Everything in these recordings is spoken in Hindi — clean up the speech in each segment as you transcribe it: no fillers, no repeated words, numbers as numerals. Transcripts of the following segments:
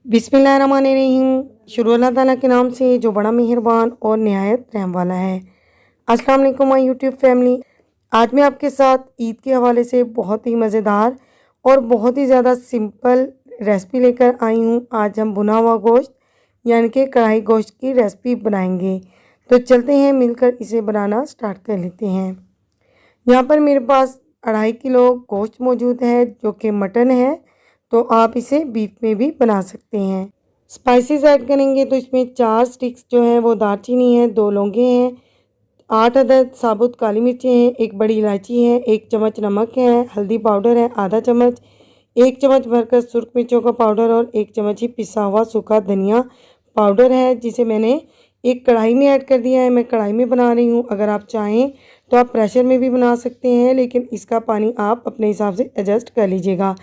बिस्मिल्लाहिर्रहमानिर्रहीम। शुरू अल्लाह ताला के नाम से जो बड़ा मेहरबान और नहायत रहम वाला है। अस्सलाम वालेकुम माय यूट्यूब फैमिली। आज मैं आपके साथ ईद के हवाले से बहुत ही मज़ेदार और बहुत ही ज़्यादा सिंपल रेसिपी लेकर आई हूँ। आज हम भुना हुआ गोश्त यानी कि कढ़ाई गोश्त की रेसिपी बनाएंगे। तो चलते हैं मिलकर इसे बनाना स्टार्ट कर लेते हैं। यहाँ पर मेरे पास 2.5 किलो गोश्त मौजूद है जो कि मटन है, तो आप इसे बीफ में भी बना सकते हैं। स्पाइसेस ऐड करेंगे तो इसमें 4 स्टिक्स जो हैं वो दालचीनी है, 2 लौंगे हैं, 8 अदद साबुत काली मिर्चें हैं, 1 बड़ी इलायची है, 1 चम्मच नमक है, हल्दी पाउडर है आधा चम्मच, 1 चम्मच भरकर सुर्ख मिर्चों का पाउडर और 1 चम्मच ही पिसा हुआ सूखा धनिया पाउडर है, जिसे मैंने एक कढ़ाई में ऐड कर दिया है। मैं कढ़ाई में बना रही हूँ। अगर आप चाहें तो आप प्रेशर में भी बना सकते हैं, लेकिन इसका पानी आप अपने हिसाब से एडजस्ट कर लीजिएगा।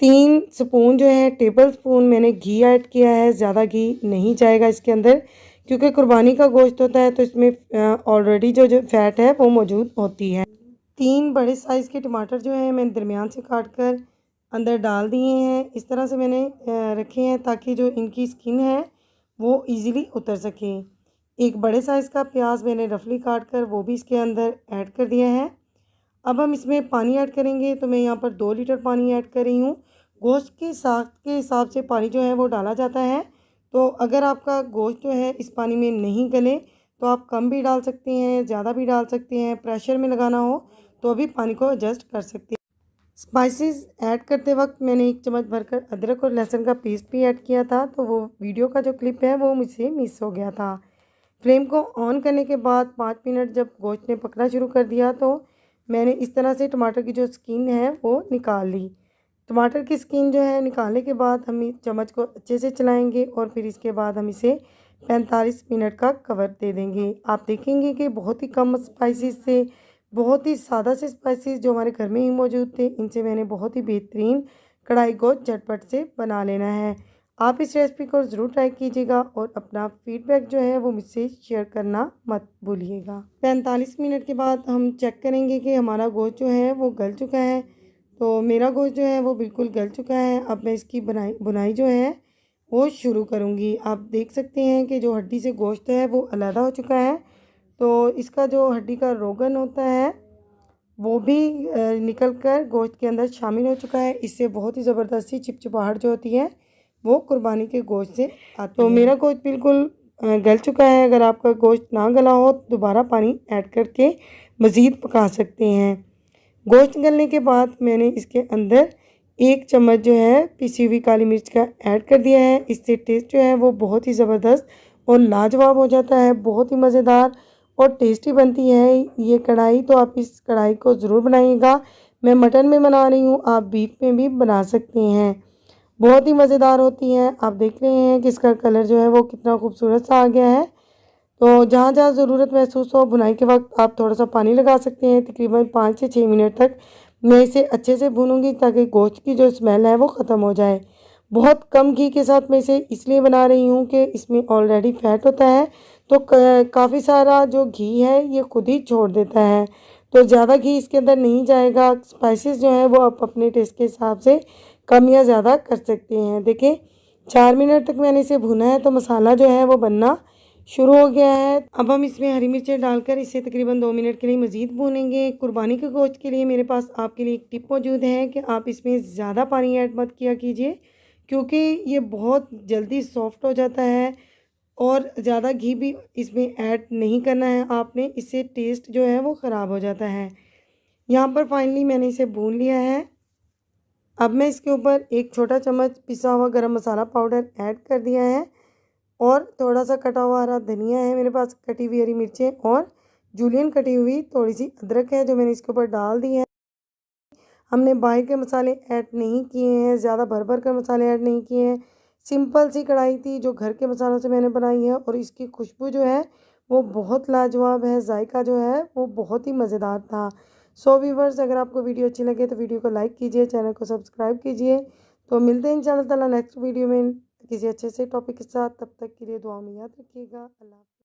3 स्पून जो है टेबल स्पून मैंने घी ऐड किया है। ज़्यादा घी नहीं जाएगा इसके अंदर, क्योंकि कुर्बानी का गोश्त होता है तो इसमें ऑलरेडी जो फैट है वो मौजूद होती है। 3 बड़े साइज़ के टमाटर जो हैं मैंने दरमियान से काट कर अंदर डाल दिए हैं। इस तरह से मैंने रखे हैं ताकि जो इनकी स्किन है वो इजीली उतर सके। एक बड़े साइज़ का प्याज मैंने रफली काट कर वो भी इसके अंदर ऐड कर दिया है। अब हम इसमें पानी ऐड करेंगे, तो मैं यहाँ पर 2 लीटर पानी ऐड कर रही हूँ। गोश्त के साग के हिसाब से पानी जो है वो डाला जाता है, तो अगर आपका गोश्त जो है इस पानी में नहीं गले तो आप कम भी डाल सकते हैं, ज़्यादा भी डाल सकते हैं। प्रेशर में लगाना हो तो भी पानी को एडजस्ट कर सकते हैं। स्पाइसेस ऐड करते वक्त मैंने 1 चम्मच भरकर अदरक और लहसुन का पेस्ट भी ऐड किया था, तो वो वीडियो का जो क्लिप है वो मुझसे मिस हो गया था। फ्लेम को ऑन करने के बाद 5 मिनट जब गोश्त ने पकना शुरू कर दिया तो मैंने इस तरह से टमाटर की जो स्किन है वो निकाल ली। टमाटर की स्किन जो है निकालने के बाद हम इस चम्मच को अच्छे से चलाएंगे और फिर इसके बाद हम इसे 45 मिनट का कवर दे देंगे। आप देखेंगे कि बहुत ही कम स्पाइसेस से, बहुत ही सादा से स्पाइसेस जो हमारे घर में ही मौजूद थे, इनसे मैंने बहुत ही बेहतरीन कढ़ाई गोश्त झटपट से बना लेना है। आप इस रेसिपी को ज़रूर ट्राई कीजिएगा और अपना फीडबैक जो है वो मुझसे शेयर करना मत भूलिएगा। 45 मिनट के बाद हम चेक करेंगे कि हमारा गोश्त जो है वो गल चुका है। तो मेरा गोश्त जो है वो बिल्कुल गल चुका है। अब मैं इसकी बुनाई जो है वो शुरू करूँगी। आप देख सकते हैं कि जो हड्डी से गोश्त है वो अलग हो चुका है, तो इसका जो हड्डी का रोगन होता है वो भी निकल कर गोश्त के अंदर शामिल हो चुका है। इससे बहुत ही ज़बरदस्त सी चिपचिपाहट जो होती है वो कुर्बानी के गोश्त से आती है। तो मेरा गोश्त बिल्कुल गल चुका है। अगर आपका गोश्त ना गला हो तो दोबारा पानी ऐड करके मज़ीद पका सकते हैं। गोश्त गलने के बाद मैंने इसके अंदर 1 चम्मच जो है पिसी हुई काली मिर्च का ऐड कर दिया है। इससे टेस्ट जो है वो बहुत ही ज़बरदस्त और लाजवाब हो जाता है। बहुत ही मज़ेदार और टेस्टी बनती है ये कढ़ाई। तो आप इस कढ़ाई को ज़रूर बनाइएगा। मैं मटन में बना रही हूँ, आप बीफ में भी बना सकते हैं। बहुत ही मज़ेदार होती हैं। आप देख रहे हैं कि इसका कलर जो है वो कितना खूबसूरत सा आ गया है। तो जहाँ जहाँ ज़रूरत महसूस हो बुनाई के वक्त आप थोड़ा सा पानी लगा सकते हैं। तकरीबन 5 से 6 मिनट तक मैं इसे अच्छे से भूनूंगी ताकि गोश्त की जो स्मेल है वो ख़त्म हो जाए। बहुत कम घी के साथ मैं इसे इसलिए बना रही हूँ कि इसमें ऑलरेडी फैट होता है, तो काफ़ी सारा जो घी है ये खुद ही छोड़ देता है। तो ज़्यादा घी इसके अंदर नहीं जाएगा। स्पाइसेस जो है वो आप अपने टेस्ट के हिसाब से कम या ज़्यादा कर सकते हैं। देखिए 4 मिनट तक मैंने इसे भुना है तो मसाला जो है वो बनना शुरू हो गया है। अब हम इसमें हरी मिर्चें डालकर इसे तकरीबन 2 मिनट के लिए मज़ीद भूनेंगे। कुर्बानी के गोश्त के लिए मेरे पास आपके लिए एक टिप मौजूद है कि आप इसमें ज़्यादा पानी ऐड मत किया कीजिए, क्योंकि ये बहुत जल्दी सॉफ्ट हो जाता है और ज़्यादा घी भी इसमें ऐड नहीं करना है आपने, इससे टेस्ट जो है वो ख़राब हो जाता है। यहाँ पर फाइनली मैंने इसे भून लिया है। अब मैं इसके ऊपर 1 छोटा चम्मच पिसा हुआ गरम मसाला पाउडर ऐड कर दिया है और थोड़ा सा कटा हुआ हरा धनिया है मेरे पास, कटी हुई हरी मिर्चें और जूलियन कटी हुई थोड़ी सी अदरक है जो मैंने इसके ऊपर डाल दी है। हमने बाहर के मसाले ऐड नहीं किए हैं, ज़्यादा भर भर कर मसाले ऐड नहीं किए हैं। सिंपल सी कढ़ाई थी जो घर के मसालों से मैंने बनाई है और इसकी खुशबू जो है वो बहुत लाजवाब है। जायका जो है वो बहुत ही मज़ेदार था। सो व्यूअर्स, अगर आपको वीडियो अच्छी लगे तो वीडियो को लाइक कीजिए, चैनल को सब्सक्राइब कीजिए। तो मिलते हैं इंशाअल्लाह ताला नेक्स्ट वीडियो में किसी अच्छे से टॉपिक के साथ। तब तक के लिए दुआ में याद रखिएगा। अल्लाह।